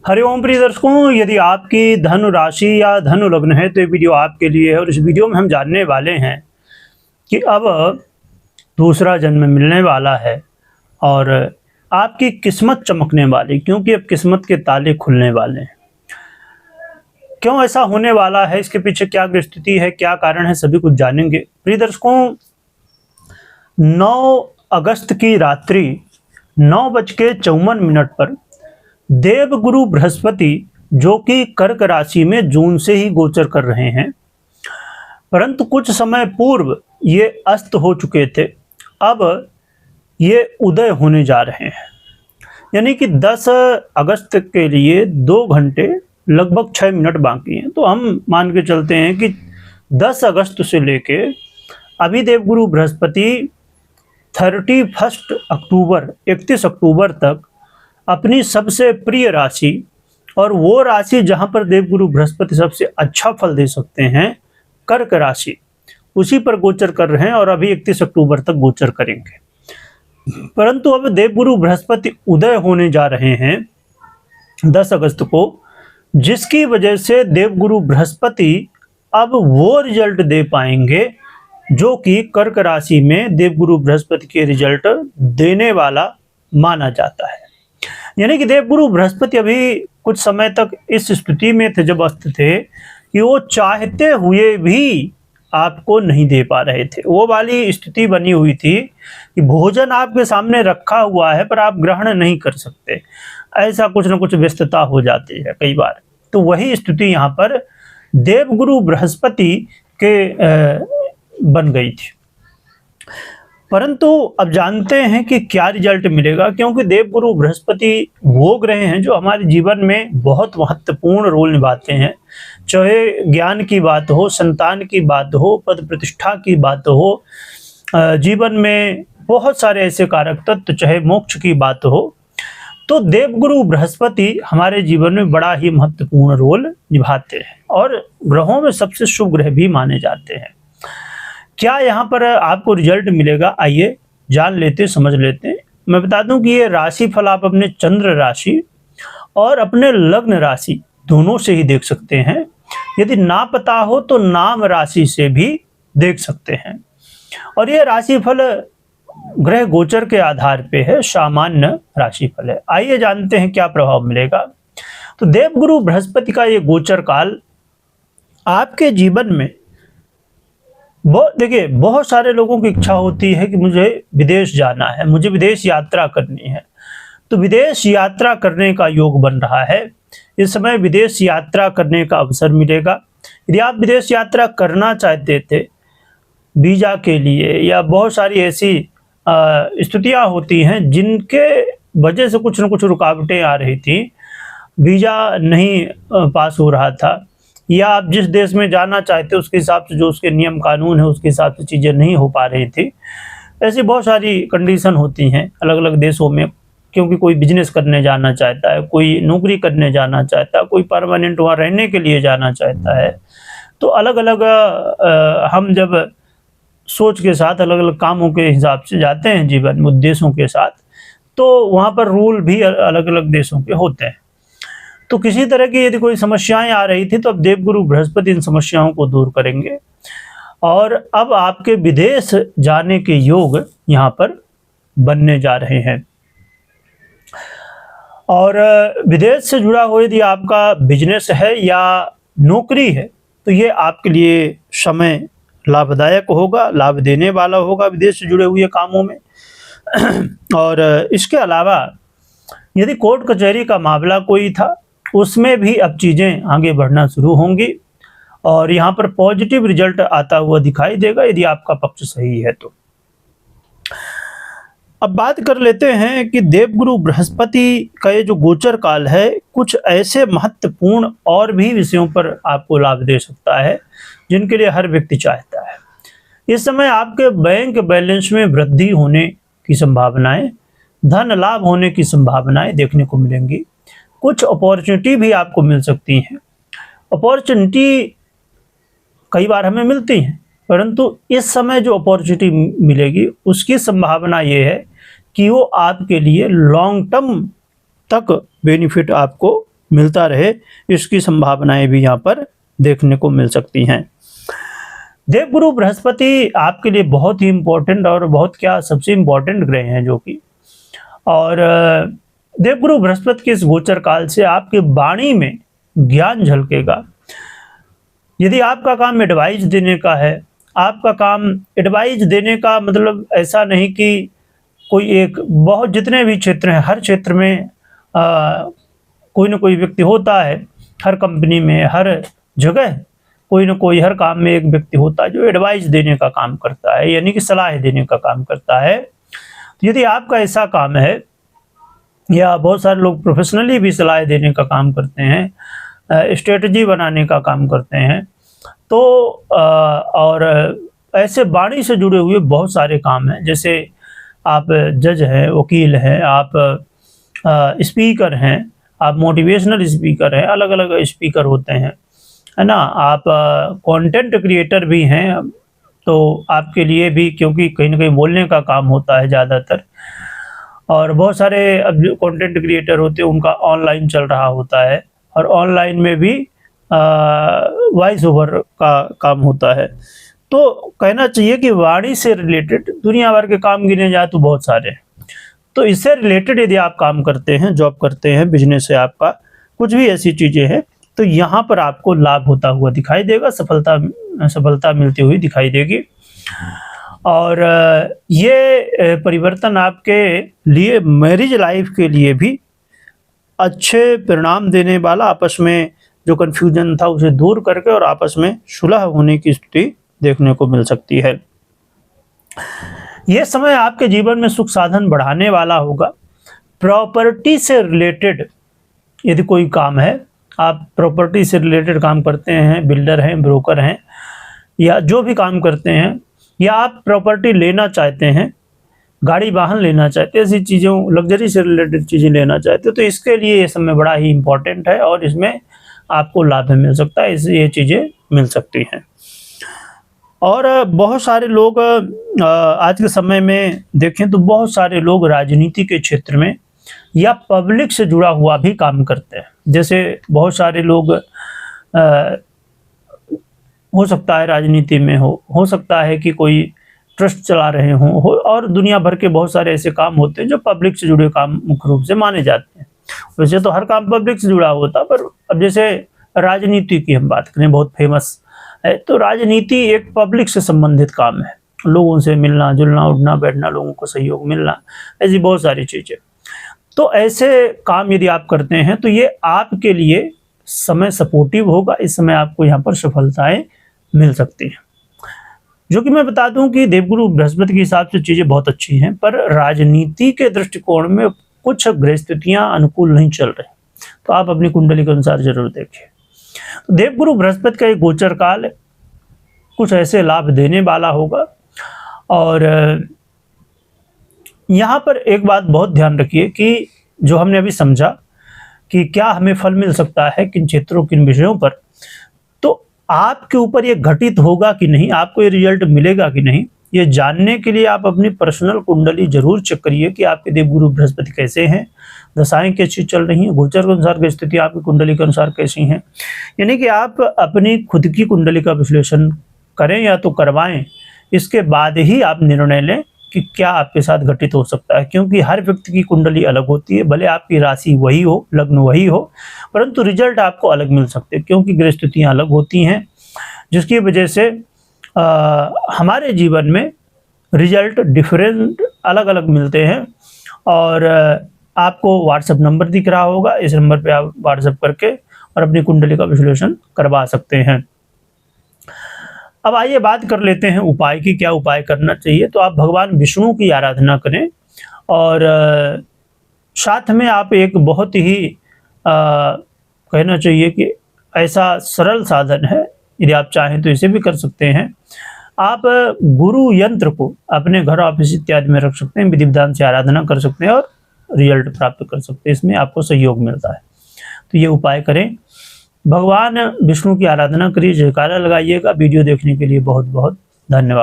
हरिओम प्रिय दर्शकों, यदि आपकी धनु राशि या धनु लग्न है तो ये वीडियो आपके लिए है। और इस वीडियो में हम जानने वाले हैं कि अब दूसरा जन्म मिलने वाला है और आपकी किस्मत चमकने वाली, क्योंकि अब किस्मत के ताले खुलने वाले हैं। क्यों ऐसा होने वाला है, इसके पीछे क्या स्थिति है, क्या कारण है, सभी कुछ जानेंगे। प्रिय दर्शकों, 9 अगस्त की रात्रि 9:54 पर देवगुरु बृहस्पति, जो कि कर्क राशि में जून से ही गोचर कर रहे हैं, परंतु कुछ समय पूर्व ये अस्त हो चुके थे, अब ये उदय होने जा रहे हैं। यानी कि 10 अगस्त के लिए 2 घंटे लगभग 6 मिनट बाकी हैं। तो हम मान के चलते हैं कि 10 अगस्त से लेके अभी देवगुरु बृहस्पति 31 अक्टूबर तक अपनी सबसे प्रिय राशि, और वो राशि जहां पर देवगुरु बृहस्पति सबसे अच्छा फल दे सकते हैं, कर्क राशि, उसी पर गोचर कर रहे हैं और अभी 31 अक्टूबर तक गोचर करेंगे। परंतु अब देवगुरु बृहस्पति उदय होने जा रहे हैं 10 अगस्त को, जिसकी वजह से देवगुरु बृहस्पति अब वो रिजल्ट दे पाएंगे जो कि कर्क राशि में देवगुरु बृहस्पति के रिजल्ट देने वाला माना जाता है। यानी कि देवगुरु बृहस्पति अभी कुछ समय तक इस स्थिति में थे, जब अस्त थे, कि वो चाहते हुए भी आपको नहीं दे पा रहे थे। वो वाली स्थिति बनी हुई थी कि भोजन आपके सामने रखा हुआ है पर आप ग्रहण नहीं कर सकते, ऐसा कुछ न कुछ व्यस्तता हो जाती है कई बार। तो वही स्थिति यहाँ पर देवगुरु बृहस्पति के बन गई थी। परंतु अब जानते हैं कि क्या रिजल्ट मिलेगा, क्योंकि देवगुरु बृहस्पति वो ग्रह हैं जो हमारे जीवन में बहुत महत्वपूर्ण रोल निभाते हैं। चाहे ज्ञान की बात हो, संतान की बात हो, पद प्रतिष्ठा की बात हो, जीवन में बहुत सारे ऐसे कारक तत्व, चाहे मोक्ष की बात हो, तो देवगुरु बृहस्पति हमारे जीवन में बड़ा ही महत्वपूर्ण रोल निभाते हैं और ग्रहों में सबसे शुभ ग्रह भी माने जाते हैं। क्या यहाँ पर आपको रिजल्ट मिलेगा, आइए जान लेते, समझ लेते हैं। मैं बता दूं कि ये राशि फल आप अपने चंद्र राशि और अपने लग्न राशि दोनों से ही देख सकते हैं। यदि ना पता हो तो नाम राशि से भी देख सकते हैं। और ये राशि फल ग्रह गोचर के आधार पे है, सामान्य राशि फल है। आइए जानते हैं क्या प्रभाव मिलेगा। तो देवगुरु बृहस्पति का ये गोचर काल आपके जीवन में देखिए, बहुत सारे लोगों की इच्छा होती है कि मुझे विदेश जाना है, मुझे विदेश यात्रा करनी है। तो विदेश यात्रा करने का योग बन रहा है। इस समय विदेश यात्रा करने का अवसर मिलेगा। यदि आप विदेश यात्रा करना चाहते थे वीजा के लिए, या बहुत सारी ऐसी स्थितियां होती हैं जिनके वजह से कुछ न कुछ रुकावटें आ रही थी, वीजा नहीं पास हो रहा था, या आप जिस देश में जाना चाहते उसके हिसाब से जो उसके नियम कानून है उसके हिसाब से चीज़ें नहीं हो पा रही थी। ऐसी बहुत सारी कंडीशन होती हैं अलग अलग देशों में, क्योंकि कोई बिजनेस करने जाना चाहता है, कोई नौकरी करने जाना चाहता है, कोई परमानेंट वहाँ रहने के लिए जाना चाहता है। तो अलग अलग हम जब सोच के साथ अलग अलग कामों के हिसाब से जाते हैं जीवन में उद्देश्यों के साथ, तो वहाँ पर रूल भी अलग अलग देशों के होते हैं। तो किसी तरह की यदि कोई समस्याएं आ रही थी तो अब देवगुरु बृहस्पति इन समस्याओं को दूर करेंगे और अब आपके विदेश जाने के योग यहाँ पर बनने जा रहे हैं। और विदेश से जुड़ा हुआ यदि आपका बिजनेस है या नौकरी है तो ये आपके लिए समय लाभदायक होगा, लाभ देने वाला होगा विदेश से जुड़े हुए कामों में। और इसके अलावा यदि कोर्ट कचहरी का मामला कोई था, उसमें भी अब चीज़ें आगे बढ़ना शुरू होंगी और यहाँ पर पॉजिटिव रिजल्ट आता हुआ दिखाई देगा यदि आपका पक्ष सही है तो। अब बात कर लेते हैं कि देवगुरु बृहस्पति का ये जो गोचर काल है, कुछ ऐसे महत्वपूर्ण और भी विषयों पर आपको लाभ दे सकता है जिनके लिए हर व्यक्ति चाहता है। इस समय आपके बैंक बैलेंस में वृद्धि होने की संभावनाएं, धन लाभ होने की संभावनाएं देखने को मिलेंगी। कुछ अपॉर्चुनिटी भी आपको मिल सकती हैं। अपॉर्चुनिटी कई बार हमें मिलती हैं, परंतु इस समय जो अपॉर्चुनिटी मिलेगी उसकी संभावना ये है कि वो आपके लिए लॉन्ग टर्म तक बेनिफिट आपको मिलता रहे, इसकी संभावनाएं भी यहाँ पर देखने को मिल सकती हैं। देवगुरु बृहस्पति आपके लिए बहुत ही इम्पोर्टेंट और बहुत क्या सबसे इम्पोर्टेंट ग्रह हैं जो कि, और देवगुरु बृहस्पति के इस गोचर काल से आपके वाणी में ज्ञान झलकेगा। यदि आपका काम एडवाइस देने का है, आपका काम एडवाइस देने का मतलब ऐसा नहीं कि कोई एक, बहुत जितने भी क्षेत्र हैं हर क्षेत्र में कोई ना कोई व्यक्ति होता है, हर कंपनी में हर जगह कोई ना कोई हर काम में एक व्यक्ति होता है जो एडवाइस देने का काम करता है, यानी कि सलाह देने का काम करता है। तो यदि आपका ऐसा काम है, या बहुत सारे लोग प्रोफेशनली भी सलाह देने का काम करते हैं, स्ट्रेटजी बनाने का काम करते हैं, तो और ऐसे वाणी से जुड़े हुए बहुत सारे काम हैं, जैसे आप जज हैं, वकील हैं, आप स्पीकर हैं, आप मोटिवेशनल स्पीकर हैं, अलग अलग स्पीकर होते हैं, है ना। आप कंटेंट क्रिएटर भी हैं, तो आपके लिए भी, क्योंकि कहीं ना कहीं बोलने का काम होता है ज़्यादातर, और बहुत सारे अब जो कंटेंट क्रिएटर होते हैं उनका ऑनलाइन चल रहा होता है, और ऑनलाइन में भी वॉइस ओवर का काम होता है। तो कहना चाहिए कि वाणी से रिलेटेड दुनिया भर के काम गिने जाए तो बहुत सारे हैं। तो इससे रिलेटेड यदि आप काम करते हैं, जॉब करते हैं, बिजनेस है आपका, कुछ भी ऐसी चीज़ें हैं, तो यहाँ पर आपको लाभ होता हुआ दिखाई देगा, सफलता मिलती हुई दिखाई देगी। और ये परिवर्तन आपके लिए मैरिज लाइफ के लिए भी अच्छे परिणाम देने वाला, आपस में जो कन्फ्यूजन था उसे दूर करके और आपस में सुलह होने की स्थिति देखने को मिल सकती है। यह समय आपके जीवन में सुख साधन बढ़ाने वाला होगा। प्रॉपर्टी से रिलेटेड यदि कोई काम है, आप प्रॉपर्टी से रिलेटेड काम करते हैं, बिल्डर हैं, ब्रोकर हैं, या जो भी काम करते हैं, या आप प्रॉपर्टी लेना चाहते हैं, गाड़ी वाहन लेना चाहते हैं, ऐसी चीज़ों, लग्जरी से रिलेटेड चीज़ें लेना चाहते हैं, तो इसके लिए ये समय बड़ा ही इम्पोर्टेंट है और इसमें आपको लाभ मिल सकता है, इससे ये चीज़ें मिल सकती हैं। और बहुत सारे लोग आज के समय में देखें तो बहुत सारे लोग राजनीति के क्षेत्र में या पब्लिक से जुड़ा हुआ भी काम करते हैं। जैसे बहुत सारे लोग हो सकता है राजनीति में हो सकता है कि कोई ट्रस्ट चला रहे हों, और दुनिया भर के बहुत सारे ऐसे काम होते हैं जो पब्लिक से जुड़े काम मुख्य रूप से माने जाते हैं। वैसे तो हर काम पब्लिक से जुड़ा होता, पर अब जैसे राजनीति की हम बात करें, बहुत फेमस है, तो राजनीति एक पब्लिक से संबंधित काम है, लोगों से मिलना जुलना, उठना बैठना, लोगों को सहयोग मिलना, ऐसी बहुत सारी चीज़ें। तो ऐसे काम यदि आप करते हैं तो ये आपके लिए समय सपोर्टिव होगा, इस समय आपको यहाँ पर सफलताएं मिल सकती हैं। जो कि मैं बता दूं कि देवगुरु बृहस्पति के हिसाब से चीज़ें बहुत अच्छी हैं, पर राजनीति के दृष्टिकोण में कुछ गृहस्थितियाँ अनुकूल नहीं चल रही, तो आप अपनी कुंडली के अनुसार जरूर देखिए। तो देवगुरु बृहस्पति का एक गोचर काल कुछ ऐसे लाभ देने वाला होगा। और यहाँ पर एक बात बहुत ध्यान रखिए कि जो हमने अभी समझा कि क्या हमें फल मिल सकता है किन क्षेत्रों, किन विषयों पर, तो आपके ऊपर ये घटित होगा कि नहीं, आपको ये रिजल्ट मिलेगा कि नहीं, ये जानने के लिए आप अपनी पर्सनल कुंडली जरूर चेक करिए कि आपके देवगुरु बृहस्पति कैसे हैं, दशाएं कैसी चल रही हैं, गोचर के अनुसार की स्थिति आपकी कुंडली के अनुसार कैसी हैं। यानी कि आप अपनी खुद की कुंडली का विश्लेषण करें या तो करवाएं, इसके बाद ही आप निर्णय लें कि क्या आपके साथ घटित हो सकता है। क्योंकि हर व्यक्ति की कुंडली अलग होती है, भले आपकी राशि वही हो, लग्न वही हो, परंतु रिजल्ट आपको अलग मिल सकते हैं, क्योंकि ग्रह स्थितियाँ अलग होती हैं, जिसकी वजह से हमारे जीवन में रिजल्ट डिफरेंट अलग अलग मिलते हैं। और आपको व्हाट्सएप नंबर दिख रहा होगा, इस नंबर पे आप व्हाट्सएप करके और अपनी कुंडली का विश्लेषण करवा सकते हैं। अब आइए बात कर लेते हैं उपाय की, क्या उपाय करना चाहिए। तो आप भगवान विष्णु की आराधना करें, और साथ में आप एक बहुत ही कहना चाहिए कि ऐसा सरल साधन है, यदि आप चाहें तो इसे भी कर सकते हैं। आप गुरु यंत्र को अपने घर, ऑफिस इत्यादि में रख सकते हैं, विधि विधान से आराधना कर सकते हैं और रिजल्ट प्राप्त कर सकते हैं, इसमें आपको सहयोग मिलता है। तो ये उपाय करें, भगवान विष्णु की आराधना करिए, जयकारा लगाइएगा। वीडियो देखने के लिए बहुत बहुत धन्यवाद।